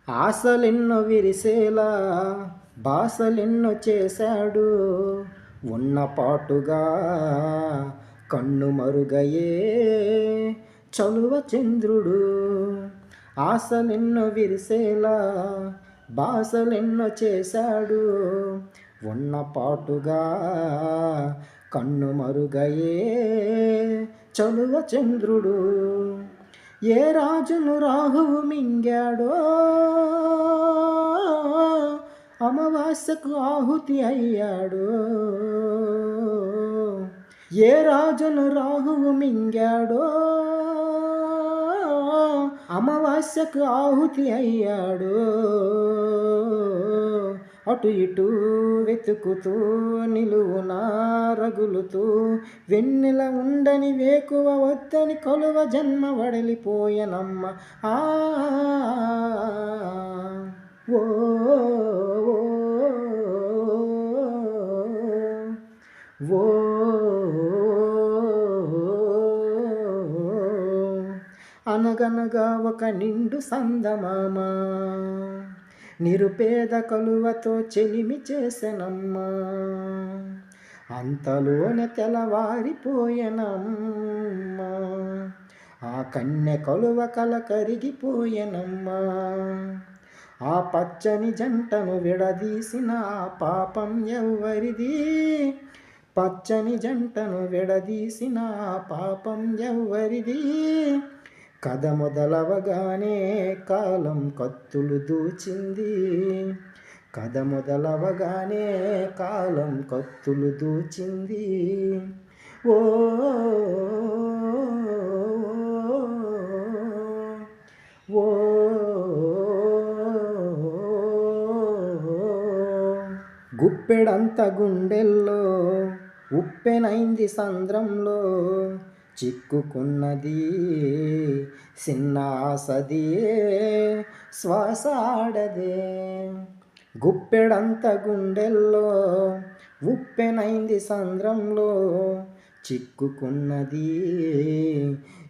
ఆశలెన్నో విరిసేలా బాసలెన్నో చేశాడు. ఉన్న పాటుగా కన్ను మరుగయే చలువ చంద్రుడు. ఆశలెన్నో విరిసేలా బాసలెన్నో చేశాడు. ఉన్న పాటుగా కన్ను మరుగయే చలువ చంద్రుడు. ఏ రాజును రాహువు మింగాడో అమావాస్యకు ఆహుతి అయ్యాడు. ఏ రాజును రాహువు మింగాడో అమావాస్యకు ఆహుతి అయ్యాడు. అటు ఇటు వెతుకుతూ నిలువునా రగులుతూ వెన్నెల ఉండని వేకువ వద్దని కొలువ జన్మ వడలిపోయనమ్మ. ఆ ఓ ఓ అనగనగా ఒక నిండు సందమామ నిరుపేద కలువతో చెలిమి చేసెనమ్మా. అంతలోనే తెల్లవారిపోయెనమ్మా. ఆ కన్నె కలువ కల కరిగిపోయెనమ్మా. ఆ పచ్చని జంటను విడదీసిన ఆ పాపం ఎవ్వరిది? పచ్చని జంటను విడదీసిన ఆ పాపం ఎవ్వరిది? కథ మొదలవగానే కాలం కత్తులు దూచింది. కథ మొదలవగానే కాలం కత్తులు దూచింది. ఓ ఓ గుప్పెడంత గుండెల్లో ఉప్పెనైంది సంద్రంలో చిక్కుకున్నది చిన్న ఆసది శ్వాస ఆడదే. గుప్పెడంత గుండెల్లో ఉప్పెనైంది సంద్రంలో చిక్కుకున్నది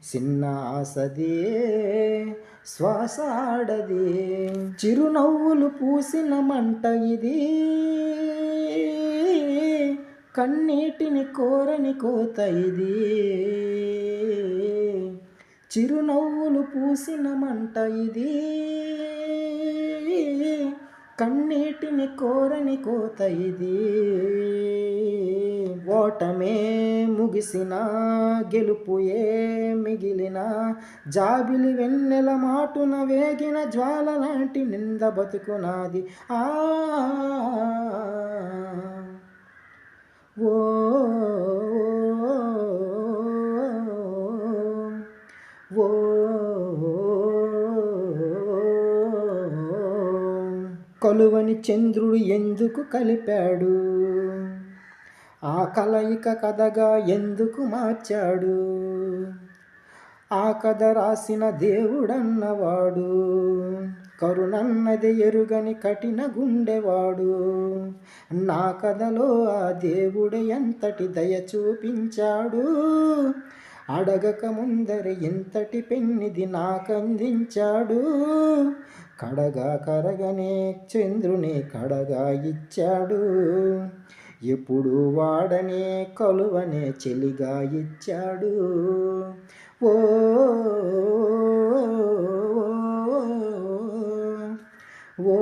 చిన్న ఆసది శ్వాస ఆడది. చిరునవ్వులు పూసిన మంట ఇది, కన్నీటిని కోరని కోత ఇది. చిరునవ్వులు పూసిన మంట ఇది, కన్నీటిని కోరని కోత ఇది. ఓటమే ముగిసిన గెలుపుయే మిగిలిన జాబిలి వెన్నెల మాటున వేగిన జ్వాల లాంటి నింద బతుకునాది. ఆ ఓ ఓ కలువని చంద్రుడు ఎందుకు కలిపాడు? ఆ కలయిక కథగా ఎందుకు మార్చాడు? ఆ కథ రాసిన దేవుడన్నవాడు కరుణన్నది ఎరుగని కఠిన గుండెవాడు. నా కథలో ఆ దేవుడు ఎంతటి దయ చూపించాడు. అడగక ముందరే ఎంతటి పెన్నిది నాకందించాడు. కడగా కరగనే చంద్రుని కడగా ఇచ్చాడు. ఎప్పుడు వాడనే కలువనే చెలిగా ఇచ్చాడు. ఓ ఓ